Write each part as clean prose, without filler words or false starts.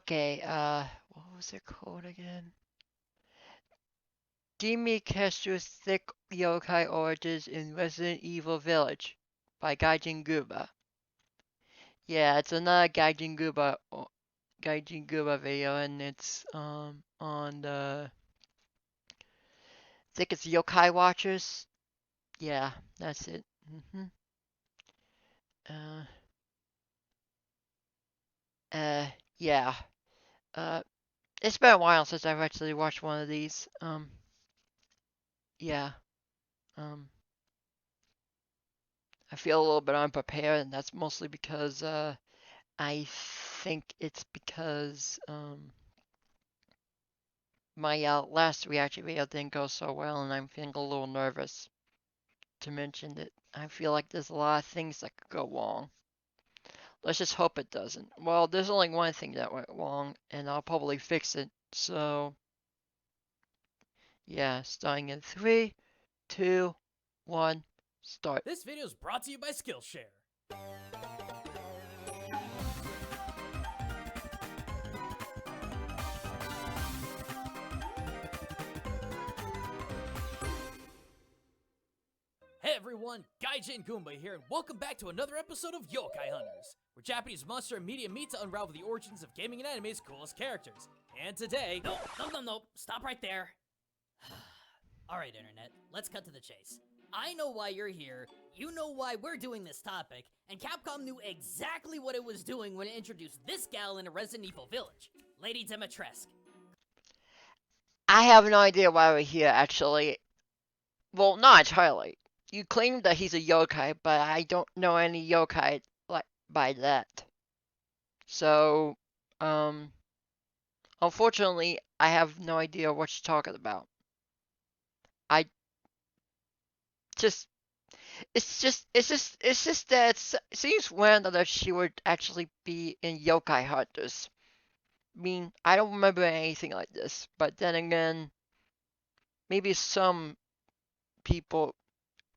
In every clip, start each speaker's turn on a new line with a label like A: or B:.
A: Okay, what was it called again? Demikestru's Thick Yokai Origins in Resident Evil Village by Gaijin Goombah. Yeah, it's another Gaijin Goombah video, and it's on the I think it's Yokai Watchers. Yeah, that's it. Uh, uh, yeah. Uh, it's been a while since I've actually watched one of these. Yeah. Um, I feel a little bit unprepared, and that's mostly because I think it's because my last reaction video didn't go so well, and I'm feeling a little nervous to mention it. I feel like there's a lot of things that could go wrong. Let's just hope it doesn't. Well, there's only one thing that went wrong, and I'll probably fix it. So, yeah, starting in 3, 2, 1, start.
B: This video is brought to you by Skillshare. Hey everyone, Gaijin Goombah here, and welcome back to another episode of Yokai Hunters, where Japanese monster and media meet to unravel the origins of gaming and anime's coolest characters. And today...
C: Nope. Stop right there. Alright, Internet, let's cut to the chase. I know why you're here, you know why we're doing this topic, and Capcom knew exactly what it was doing when it introduced this gal into Resident Evil Village, Lady Dimitrescu.
A: I have no idea why we're here, actually. Well, not entirely. You claim that he's a yokai, but I don't know any yokai like by that. So, unfortunately, I have no idea what you're talking about. It's just that it seems random that she would actually be in Yokai Hunters. I mean, I don't remember anything like this, but then again, maybe some people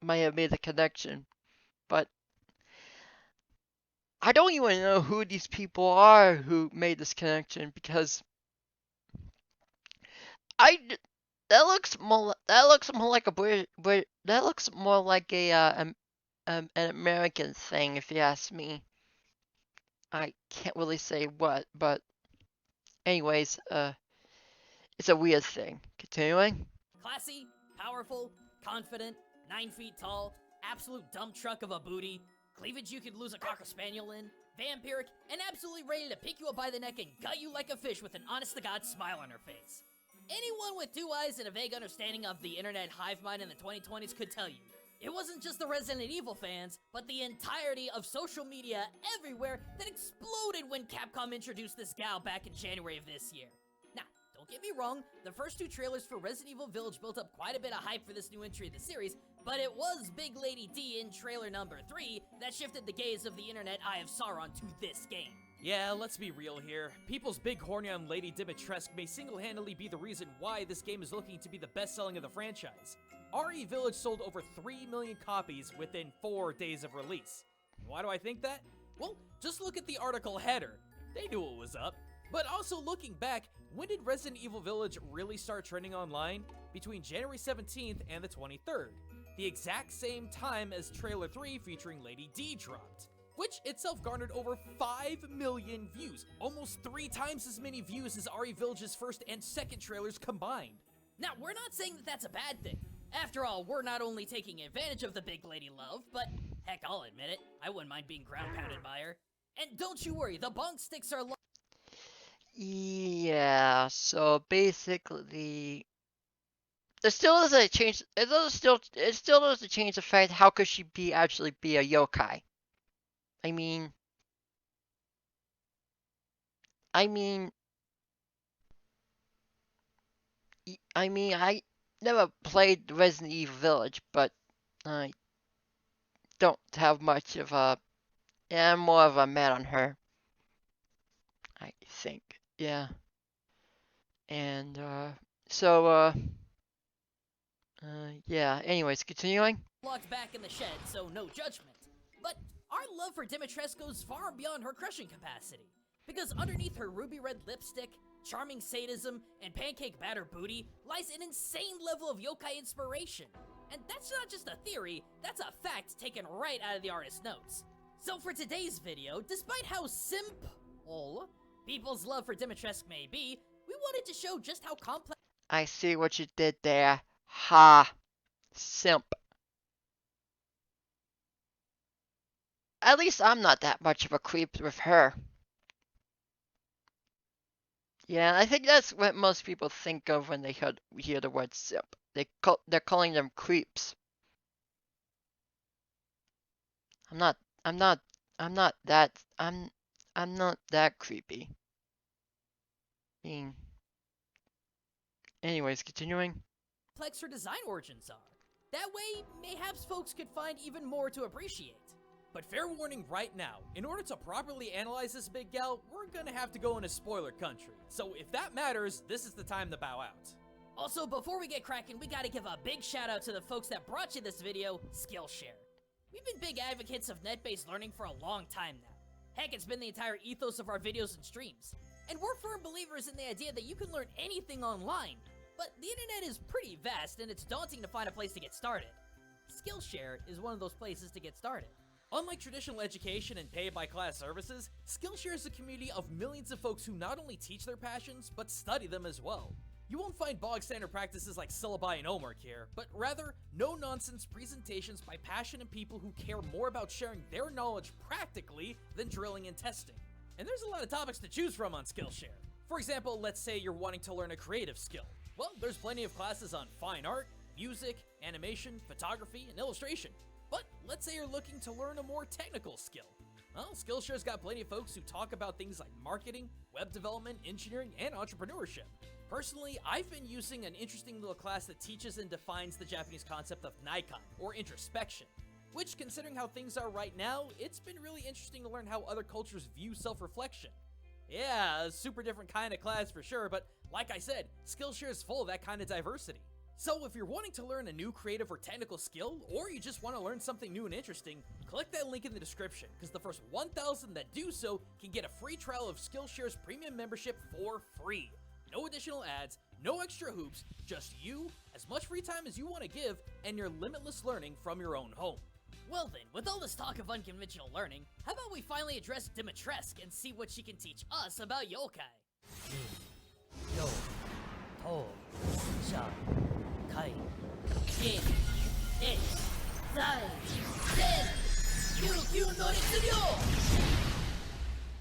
A: might have made the connection, but I don't even know who these people are who made this connection because I that looks more like a that looks more like an American thing if you ask me. I can't really say what, but anyways, it's a weird thing. Continuing.
C: Classy, powerful, confident, 9 feet tall, absolute dump truck of a booty, cleavage you could lose a Cocker Spaniel in, vampiric, and absolutely ready to pick you up by the neck and gut you like a fish with an honest-to-God smile on her face. Anyone with 2 eyes and a vague understanding of the internet hive mind in the 2020s could tell you, it wasn't just the Resident Evil fans, but the entirety of social media everywhere that exploded when Capcom introduced this gal back in January of this year. Now, don't get me wrong, the first 2 trailers for Resident Evil Village built up quite a bit of hype for this new entry of the series, but it was Big Lady D in trailer number 3 that shifted the gaze of the internet Eye of Sauron to this game.
B: Yeah, let's be real here. People's big horny on Lady Dimitrescu may single-handedly be the reason why this game is looking to be the best-selling of the franchise. RE Village sold over 3 million copies within 4 days of release. Why do I think that? Well, just look at the article header. They knew what was up. But also looking back, when did Resident Evil Village really start trending online? Between January 17th and the 23rd. The exact same time as trailer 3 featuring Lady D dropped, which itself garnered over 5 million views, almost 3 times as many views as RE Village's first and second trailers combined.
C: Now, we're not saying that that's a bad thing. After all, we're not only taking advantage of the big lady love, but heck, I'll admit it, I wouldn't mind being ground-pounded by her. And don't you worry, the bonk sticks are
A: Yeah, so basically, it still doesn't change. It still doesn't change the fact how could she actually be a yokai? I mean, I never played Resident Evil Village, but I don't have much of a. Yeah, I'm more of a man on her. I think. Yeah. And yeah. Anyways, continuing.
C: locked back in the shed, so no judgment. But our love for Dimitrescu goes far beyond her crushing capacity. Because underneath her ruby red lipstick, charming sadism, and pancake batter booty lies an insane level of yokai inspiration. And that's not just a theory, that's a fact taken right out of the artist's notes. So for today's video, despite how simple people's love for Dimitrescu may be, we wanted to show just how complex.
A: I see what you did there. Ha. Simp. At least I'm not that much of a creep with her. Yeah, I think that's what most people think of when they hear the word simp. They're calling them creeps. I'm not that creepy. I mean, anyways, continuing.
C: Complex her design origins are. That way, mayhaps folks could find even more to appreciate.
B: But fair warning right now, in order to properly analyze this big gal, we're gonna have to go into spoiler country. So if that matters, this is the time to bow out.
C: Also, before we get cracking, we gotta give a big shout out to the folks that brought you this video, Skillshare. We've been big advocates of net-based learning for a long time now. Heck, it's been the entire ethos of our videos and streams. And we're firm believers in the idea that you can learn anything online, but the internet is pretty vast and it's daunting to find a place to get started. Skillshare is one of those places to get started.
B: Unlike traditional education and pay-by-class services, Skillshare is a community of millions of folks who not only teach their passions, but study them as well. You won't find bog-standard practices like syllabi and homework here, but rather, no-nonsense presentations by passionate people who care more about sharing their knowledge practically than drilling and testing. And there's a lot of topics to choose from on Skillshare. For example, let's say you're wanting to learn a creative skill. Well, there's plenty of classes on fine art, music, animation, photography, and illustration. But let's say you're looking to learn a more technical skill. Well, Skillshare's got plenty of folks who talk about things like marketing, web development, engineering, and entrepreneurship. Personally, I've been using an interesting little class that teaches and defines the Japanese concept of Nikon, or introspection. Which, considering how things are right now, it's been really interesting to learn how other cultures view self-reflection. Yeah, a super different kind of class for sure, but like I said, Skillshare is full of that kind of diversity. So if you're wanting to learn a new creative or technical skill, or you just want to learn something new and interesting, click that link in the description, because the first 1,000 that do so can get a free trial of Skillshare's premium membership for free. No additional ads, no extra hoops, just you, as much free time as you want to give, and your limitless learning from your own home.
C: Well then, with all this talk of unconventional learning, how about we finally address Dimitrescu and see what she can teach us about yokai? Yo, to, sha, kai, in, it, zai, zen, kyu no ritsuryo!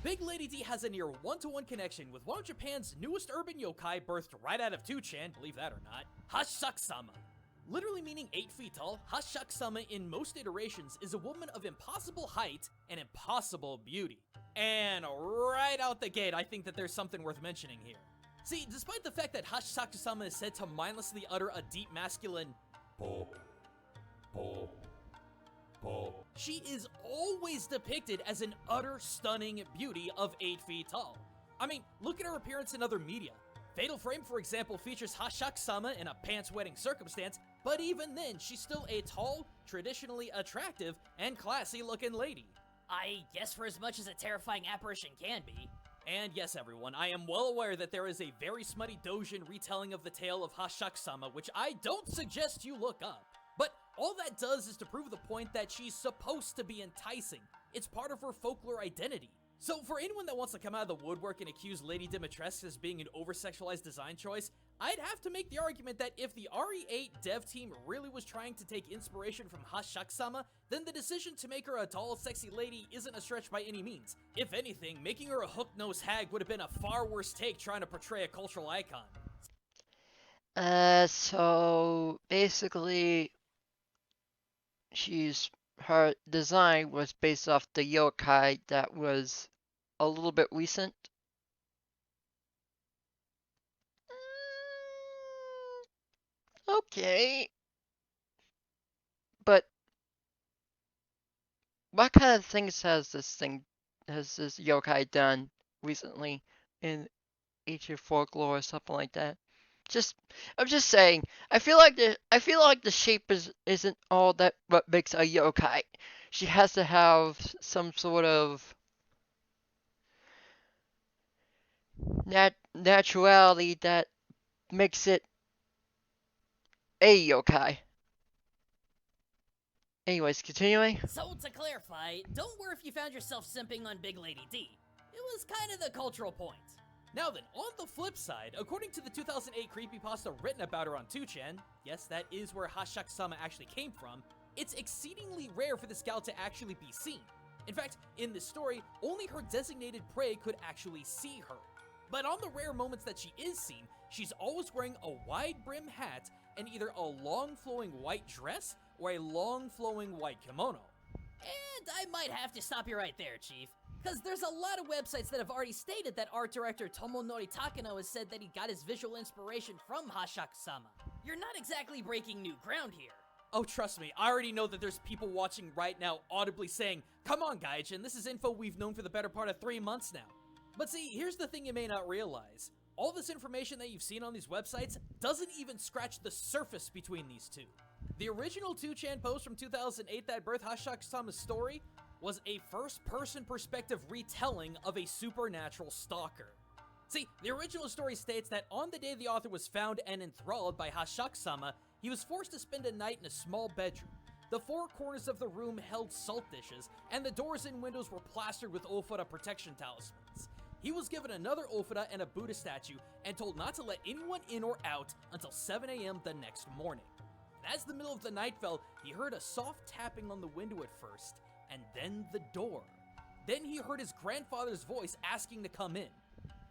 B: Big Lady D has a near one-to-one connection with one of Japan's newest urban yokai birthed right out of 2chan, believe that or not, Hashaku-sama. Literally meaning 8 feet tall, Hashaku-sama in most iterations is a woman of impossible height and impossible beauty. And right out the gate, I think that there's something worth mentioning here. See, despite the fact that Hashaku-sama is said to mindlessly utter a deep masculine po, po, po, she is always depicted as an utter stunning beauty of 8 feet tall. I mean, look at her appearance in other media. Fatal Frame, for example, features Hashaku-sama in a pants-wetting circumstance, but even then, she's still a tall, traditionally attractive, and classy-looking lady.
C: I guess for as much as a terrifying apparition can be.
B: And yes, everyone, I am well aware that there is a very smutty doujin retelling of the tale of Hashaku-sama, which I don't suggest you look up. But all that does is to prove the point that she's supposed to be enticing. It's part of her folklore identity. So for anyone that wants to come out of the woodwork and accuse Lady Dimitrescu as being an over-sexualized design choice, I'd have to make the argument that if the RE8 dev team really was trying to take inspiration from Hashaku-sama, then the decision to make her a tall, sexy lady isn't a stretch by any means. If anything, making her a hook-nosed hag would have been a far worse take trying to portray a cultural icon.
A: So basically, her design was based off the yokai that was a little bit recent. Okay. But what kind of things has this yokai done recently in ancient folklore or something like that? I'm just saying. I feel like the shape isn't all that what makes a yokai. She has to have some sort of naturality that makes it a yokai. Anyways, continuing.
C: So, to clarify, don't worry if you found yourself simping on Big Lady D. It was kind of the cultural point.
B: Now then, on the flip side, according to the 2008 creepypasta written about her on 2chan, yes, that is where Hashak-sama actually came from, it's exceedingly rare for this gal to actually be seen. In fact, in this story, only her designated prey could actually see her. But on the rare moments that she is seen, she's always wearing a wide brim hat and either a long flowing white dress or a long flowing white kimono.
C: And I might have to stop you right there, Chief. Because there's a lot of websites that have already stated that art director Tomonori Takano has said that he got his visual inspiration from Hashak-sama. You're not exactly breaking new ground here.
B: Oh, trust me, I already know that there's people watching right now audibly saying, "Come on, Gaijin, this is info we've known for the better part of 3 months now." But see, here's the thing you may not realize. All this information that you've seen on these websites doesn't even scratch the surface between these two. The original 2chan post from 2008 that birthed Hashak-sama's story was a first-person perspective retelling of a supernatural stalker. See, the original story states that on the day the author was found and enthralled by Hashak-sama, he was forced to spend a night in a small bedroom. The four corners of the room held salt dishes, and the doors and windows were plastered with Ofura protection talismans. He was given another Ofura and a Buddha statue, and told not to let anyone in or out until 7 a.m. the next morning. And as the middle of the night fell, he heard a soft tapping on the window at first, and then the door. Then he heard his grandfather's voice asking to come in.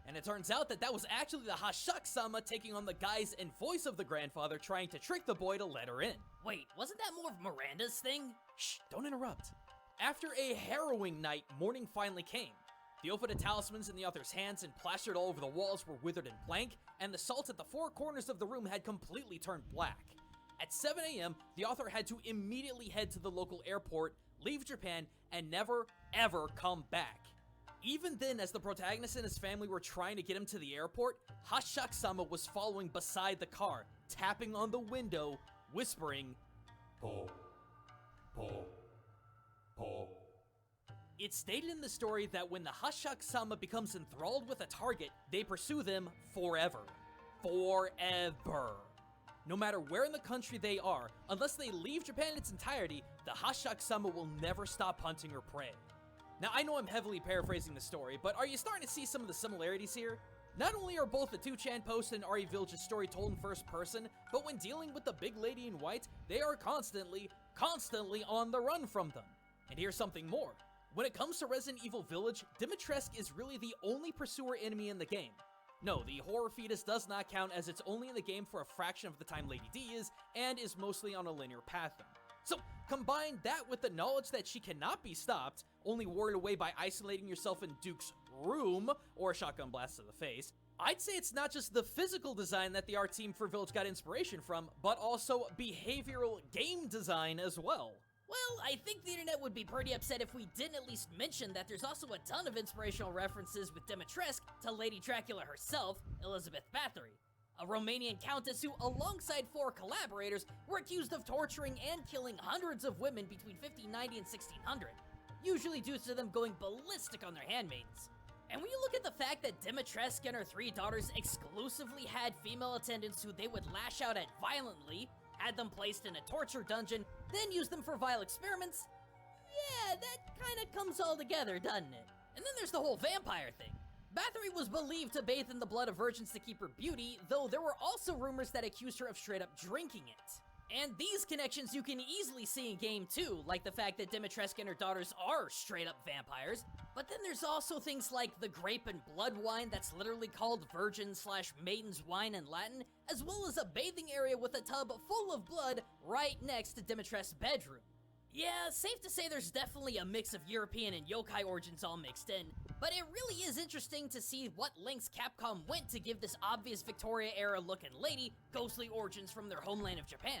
B: And it turns out that that was actually the Hashak-sama taking on the guise and voice of the grandfather, trying to trick the boy to let her in.
C: Wait, wasn't that more of Miranda's thing?
B: Shh, don't interrupt. After a harrowing night, morning finally came. The Ofura talismans in the author's hands and plastered all over the walls were withered and blank, and the salt at the four corners of the room had completely turned black. At 7 a.m., the author had to immediately head to the local airport, leave Japan, and never, ever come back. Even then, as the protagonist and his family were trying to get him to the airport, Hashak-sama was following beside the car, tapping on the window, whispering, "Po, po, po." It's stated in the story that when the Hashak-sama becomes enthralled with a target, they pursue them forever. Forever. No matter where in the country they are, unless they leave Japan in its entirety, the Hashak-sama will never stop hunting her prey. Now, I know I'm heavily paraphrasing the story, but are you starting to see some of the similarities here? Not only are both the 2chan post and RE Village's story told in first person, but when dealing with the big lady in white, they are constantly on the run from them. And here's something more. When it comes to Resident Evil Village, Dimitrescu is really the only pursuer enemy in the game. No, the horror fetus does not count, as it's only in the game for a fraction of the time Lady D is, and is mostly on a linear path. So, combine that with the knowledge that she cannot be stopped, only warded away by isolating yourself in Duke's room, or a shotgun blast to the face. I'd say it's not just the physical design that the art team for Village got inspiration from, but also behavioral game design as well.
C: Well, I think the internet would be pretty upset if we didn't at least mention that there's also a ton of inspirational references with Dimitrescu to Lady Dracula herself, Elizabeth Bathory, a Romanian countess who, alongside 4 collaborators, were accused of torturing and killing hundreds of women between 1590 and 1600, usually due to them going ballistic on their handmaidens. And when you look at the fact that Dimitrescu and her 3 daughters exclusively had female attendants who they would lash out at violently, had them placed in a torture dungeon, then used them for vile experiments, yeah, that kinda comes all together, doesn't it? And then there's the whole vampire thing. Bathory was believed to bathe in the blood of virgins to keep her beauty, though there were also rumors that accused her of straight up drinking it. And these connections you can easily see in game too, like the fact that Dimitrescu and her daughters are straight up vampires. But then there's also things like the grape and blood wine that's literally called virgin/maiden's wine in Latin, as well as a bathing area with a tub full of blood right next to Dimitrescu's bedroom. Yeah, safe to say there's definitely a mix of European and yokai origins all mixed in, but it really is interesting to see what lengths Capcom went to give this obvious Victoria-era looking lady ghostly origins from their homeland of Japan.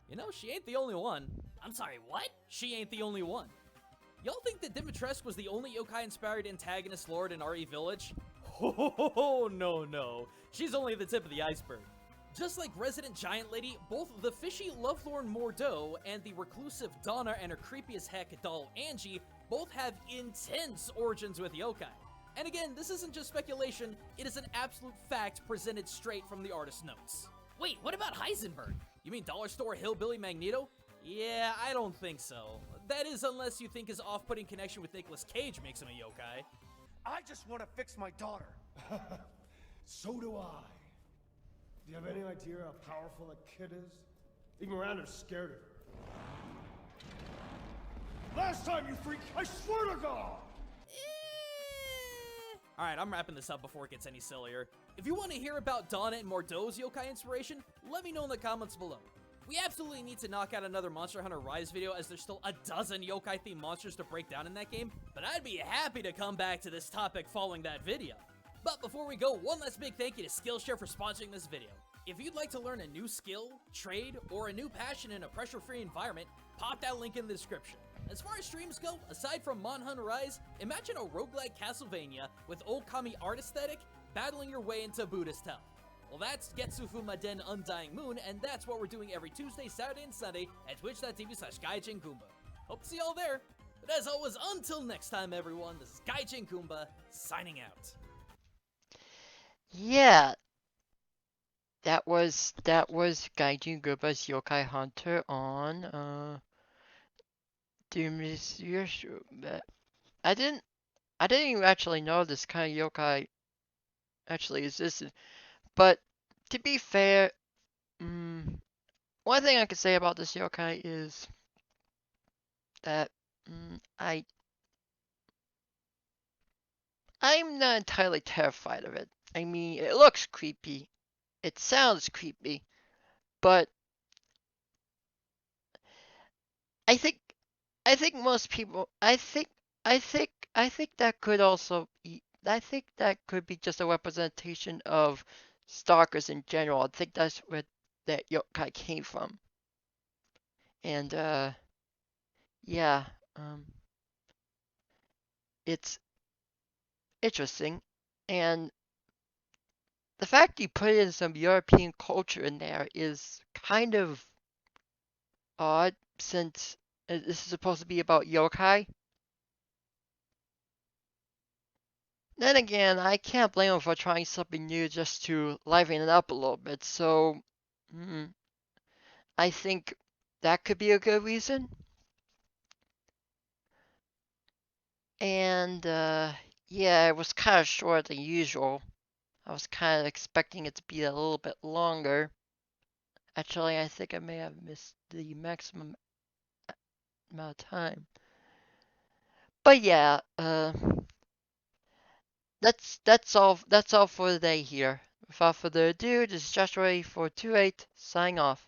B: You know, she ain't the only one.
C: I'm sorry, what?
B: She ain't the only one. Y'all think that Dimitrescu was the only yokai-inspired antagonist lord in RE Village? Oh, no. She's only the tip of the iceberg. Just like Resident Giant Lady, both the fishy lovelorn Mordeaux and the reclusive Donna and her creepy as heck doll Angie both have intense origins with yokai. And again, this isn't just speculation, it is an absolute fact presented straight from the artist's notes.
C: Wait, what about Heisenberg?
B: You mean Dollar Store Hillbilly Magneto? Yeah, I don't think so. That is, unless you think his off-putting connection with Nicolas Cage makes him a yokai.
D: I just want to fix my daughter. So do I. Do you have any idea how powerful that kid is? Even Miranda's scared of her. Last time, you freak, I swear to God!
B: Alright, I'm wrapping this up before it gets any sillier. If you want to hear about Donna and Mordeaux's yokai inspiration, let me know in the comments below. We absolutely need to knock out another Monster Hunter Rise video, as there's still a dozen yokai-themed monsters to break down in that game, but I'd be happy to come back to this topic following that video. But before we go, one last big thank you to Skillshare for sponsoring this video. If you'd like to learn a new skill, trade, or a new passion in a pressure-free environment, pop that link in the description. As far as streams go, aside from Mon Hunter Rise, imagine a roguelike Castlevania with old kami art aesthetic, battling your way into Buddhist hell. Well, that's Getsufu Maden Undying Moon, and that's what we're doing every Tuesday, Saturday, and Sunday at twitch.tv/Gaijin Goombah. Hope to see y'all there. But as always, until next time, everyone, this is Gaijin Goombah, signing out.
A: Yeah, that was Gaijin Goombah's Yokai Hunter on Doom is Yushu. I didn't even actually know this kind of yokai actually existed. But to be fair, one thing I could say about this yokai is that I'm not entirely terrified of it. I mean, it looks creepy, it sounds creepy, but I think most people, I think that could also be, I think that could be just a representation of stalkers in general. I think that's where that yokai came from. And yeah, it's interesting, and the fact you put in some European culture in there is kind of odd, since this is supposed to be about yokai. Then again, I can't blame him for trying something new just to liven it up a little bit, so I think that could be a good reason. And yeah, it was kind of shorter than usual. I was kind of expecting it to be a little bit longer. Actually, I think I may have missed the maximum amount of time. But yeah, that's all for today here. Without further ado, this is Joshua 428 signing off.